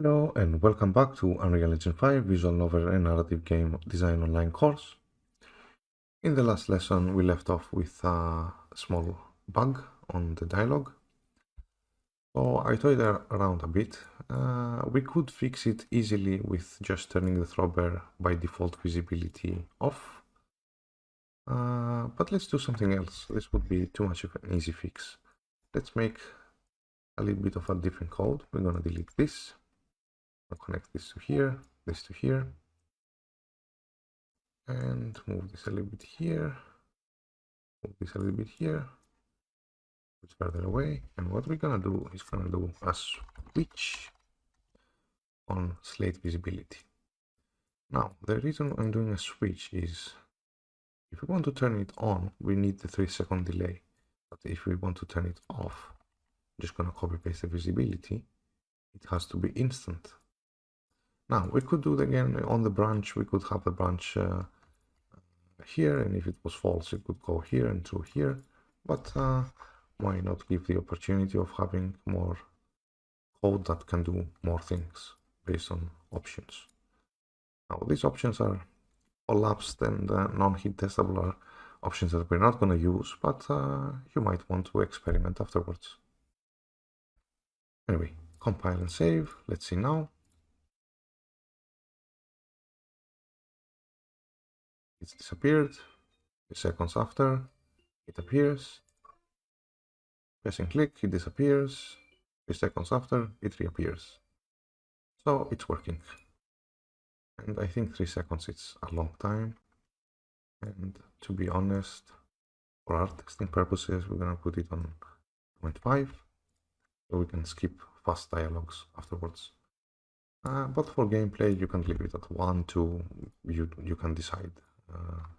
Hello and welcome back to Unreal Engine 5 visual novel and narrative game design online course. In the last lesson we left off with a small bug on the dialogue. So I toyed around a bit. We could fix it easily with just turning the thrower by default visibility off. But let's do something else. This would be too much of an easy fix. Let's make a little bit of a different code. We're gonna delete this. I'll connect this to here, this to here. And move this a little bit here, move this a little bit here, it's further away. And what we're gonna do is gonna do a switch on slate visibility. Now, the reason I'm doing a switch is if we want to turn it on, we need the 3-second delay. But if we want to turn it off, I'm just gonna copy paste the visibility. It has to be instant. Now, we could do it again on the branch. We could have the branch here, and if it was false it could go here and through here, but why not give the opportunity of having more code that can do more things based on options. Now these options are collapsed and non-hit testable are options that we're not going to use, but you might want to experiment afterwards. Anyway, compile and save. Let's see now. It's disappeared. 3 seconds after it appears. Press and click, it disappears. 3 seconds after, it reappears. So it's working. And I think 3 seconds is a long time. And to be honest, for our testing purposes, we're gonna put it on 0.5, so we can skip fast dialogues afterwards. But for gameplay, you can leave it at 1, 2, you can decide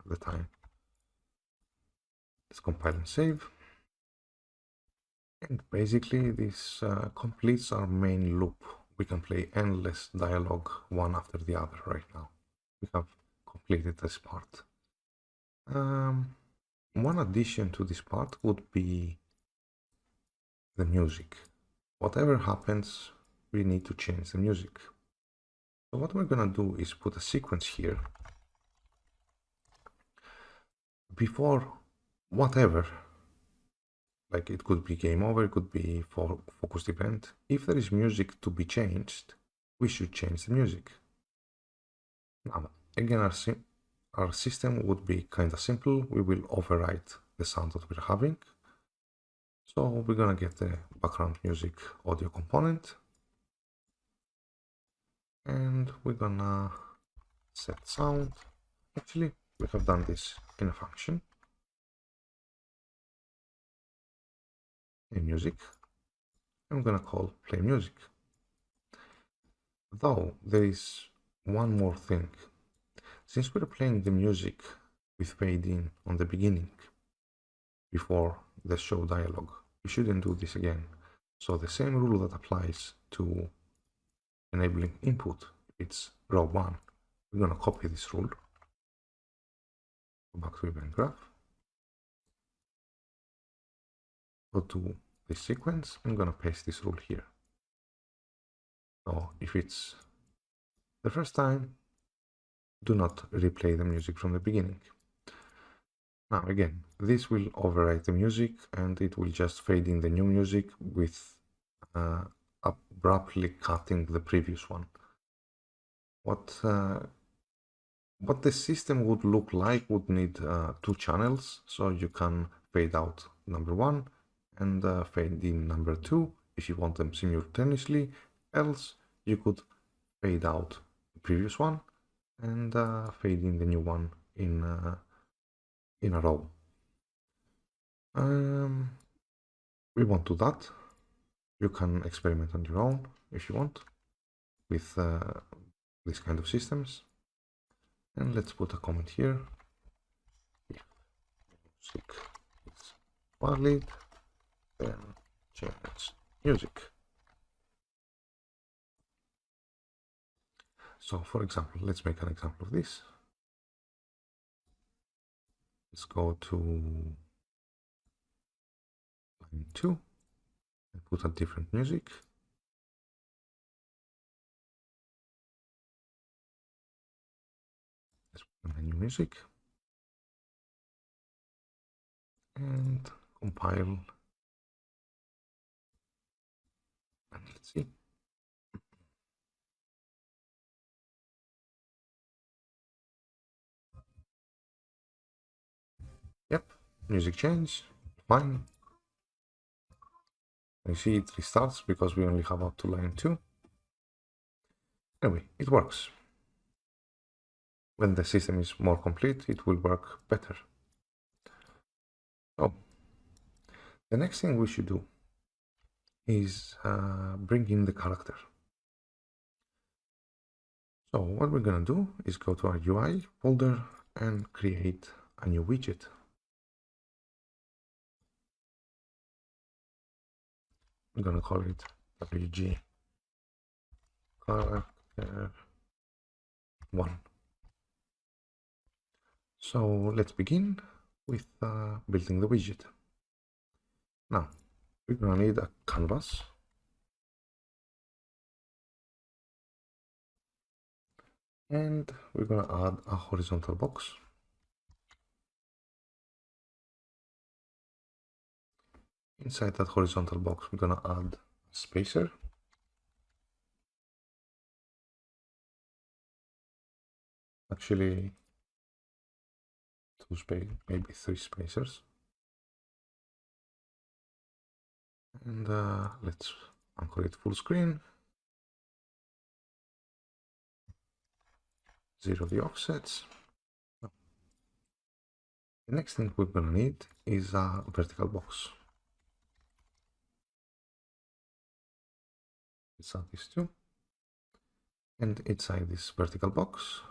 the time. Let's compile and save. And basically this completes our main loop. We can play endless dialogue one after the other right now. We have completed this part. One addition to this part would be the music. Whatever happens, we need to change the music. So what we're gonna do is put a sequence here before whatever. Like it could be game over, it could be for focused event. If there is music to be changed, we should change the music. Now, again, our system would be kind of simple. We will overwrite the sound that we're having. So we're gonna get the background music audio component. And we're gonna set sound. Actually, we have done this in a function. Play music. I'm gonna call play music. Though there is one more thing. Since we're playing the music with fade in on the beginning before the show dialogue, we shouldn't do this again. So the same rule that applies to enabling input, it's row 1. We're gonna copy this rule. Go back to event graph. Go to this sequence. I'm gonna paste this rule here. So if it's the first time, do not replay the music from the beginning. Now again, this will overwrite the music and it will just fade in the new music with abruptly cutting the previous one. What the system would look like would need 2 channels, so you can fade out number 1 and fade in number 2 if you want them simultaneously. Else you could fade out the previous one and fade in the new one in a row. We won't do that. You can experiment on your own if you want with this kind of systems. And let's put a comment here. If music is valid, then change music. So for example, let's make an example of this. Let's go to line 2 and put a different music. and a new music, and compile, and let's see. Yep, music change, fine. You see it restarts because we only have up to line 2. Anyway, it works. When the system is more complete, it will work better. So, the next thing we should do is bring in the character. So what we're gonna do is go to our UI folder and create a new widget. I'm gonna call it WG character 1. So let's begin with building the widget. Now we're gonna need a canvas, and we're gonna add a horizontal box. Inside that horizontal box, we're gonna add a spacer. Actually, maybe 3 spacers. And let's anchor it full screen. 0 the offsets. The next thing we're gonna need is a vertical box. Let's add this too. And inside this vertical box,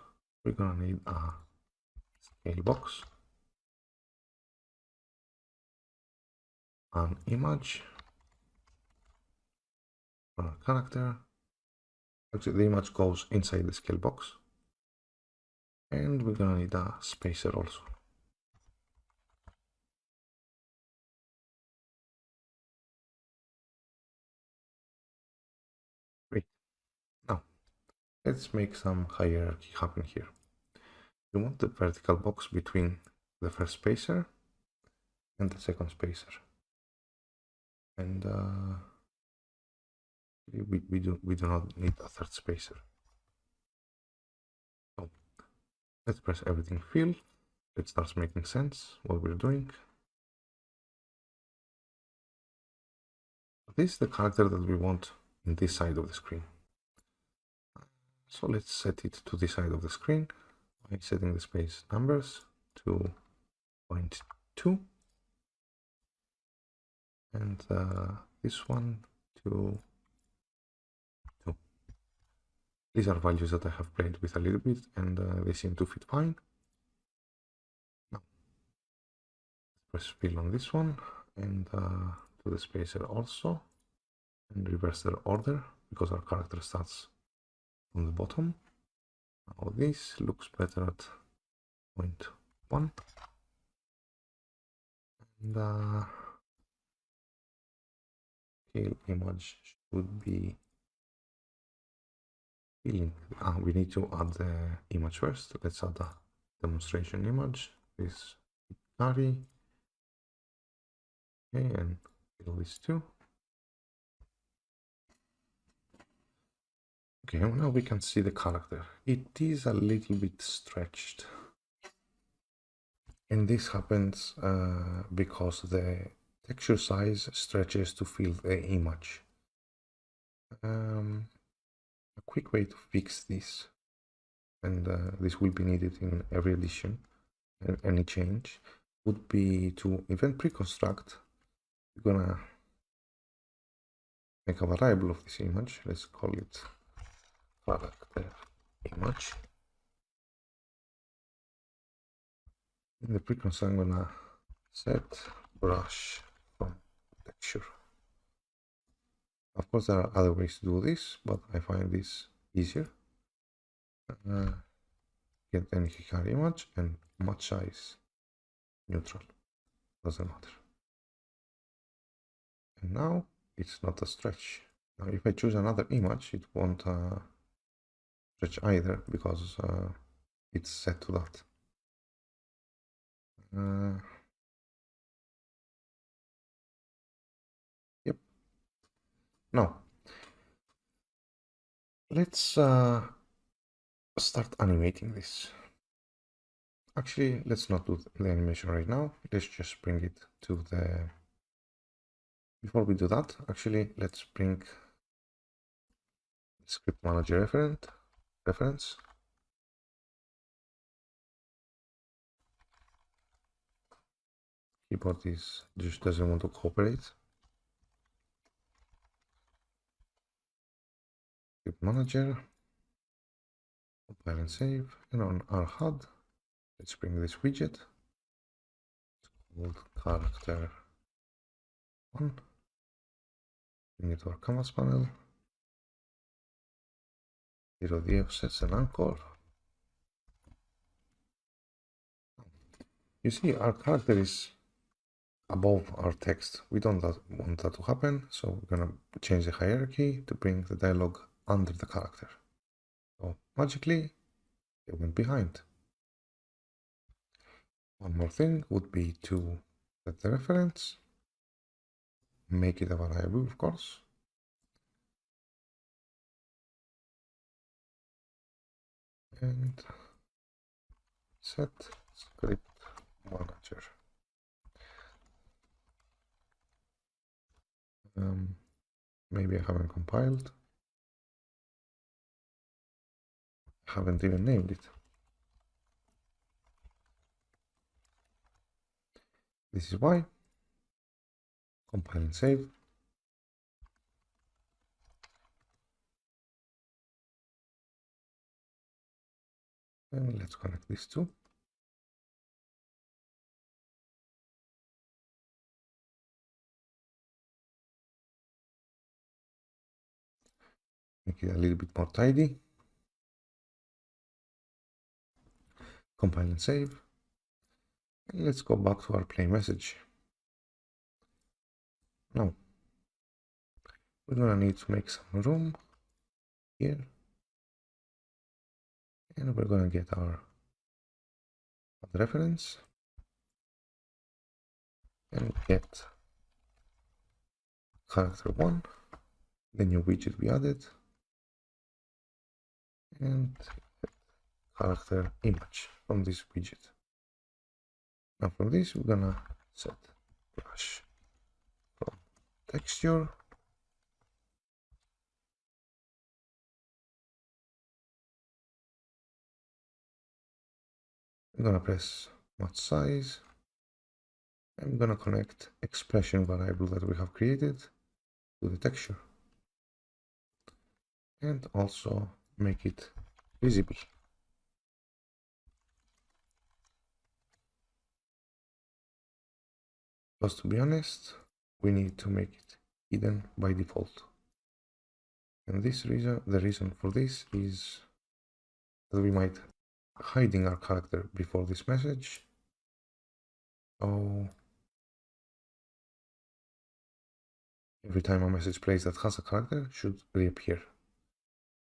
we're gonna need a scale box, an image, a character. Actually, the image goes inside the scale box. And we're gonna need a spacer also. Great. Now, let's make some hierarchy happen here. We want the vertical box between the first spacer and the second spacer. And we do not need a third spacer. So let's press everything fill. It starts making sense what we're doing. This is the character that we want in this side of the screen. So let's set it to this side of the screen by setting the space numbers to 0.2 and this one to 2. These are values that I have played with a little bit, and they seem to fit fine. Now, press fill on this one and to the spacer also, and reverse their order because our character starts on the bottom. Now this looks better at 0.1, and scale image should be filling. We need to add the image first. Let's add a demonstration image. This carry. Okay, and fill this too. Okay, now we can see the character. It is a little bit stretched. And this happens because the texture size stretches to fill the image. A quick way to fix this, and this will be needed in every edition and any change, would be to event pre-construct. We're gonna make a variable of this image. Let's call it character image. In the pre-construct, I'm gonna set brush from texture. Of course, there are other ways to do this, but I find this easier. Get any Hikari image and match size neutral, doesn't matter. And now it's not a stretch. Now if I choose another image, it won't stretch either because it's set to that. Yep. Now, let's start animating this. Actually, let's not do the animation right now. Let's just bring it to the... Before we do that, actually, let's bring script manager reference. Keyboard just doesn't want to cooperate. Script manager, compile and save, and on our HUD, let's bring this widget. It's called character 1. Bring it to our canvas panel. 0 the offsets and anchor. You see, our character is above our text. We don't want that to happen, so we're gonna change the hierarchy to bring the dialogue under the character. So magically, it went behind. One more thing would be to set the reference, make it a variable, of course. And set script manager. Maybe I haven't compiled. Haven't even named it. This is why. Compile and save. And let's connect these two. Make it a little bit more tidy. Compile and save. And let's go back to our play message. Now, we're gonna need to make some room here. And we're gonna get our reference and get character 1, the new widget we added, and character image from this widget. Now from this, we're gonna set brush from texture. I'm gonna press match size. I'm gonna connect expression variable that we have created to the texture. And also make it visible. Because to be honest, we need to make it hidden by default. And the reason for this is that we might hiding our character before this message. So every time a message plays that has a character should reappear.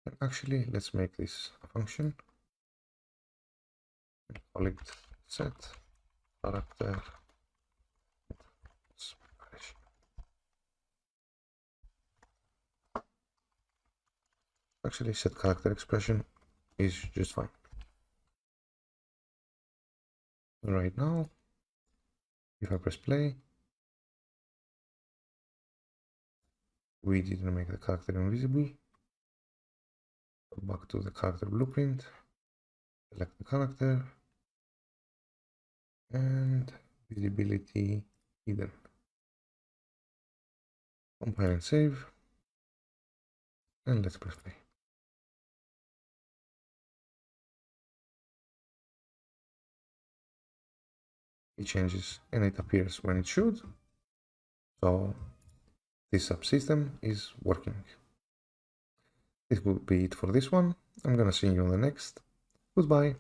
And actually, let's make this a function. Call it set character. Actually, set character expression is just fine. Right now, if I press play, we didn't make the character invisible. Go back to the character blueprint, select the character, and visibility hidden. Compile and save, and let's press play. It changes and it appears when it should. So this subsystem is working. This will be it for this one. I'm gonna see you on the next. Goodbye.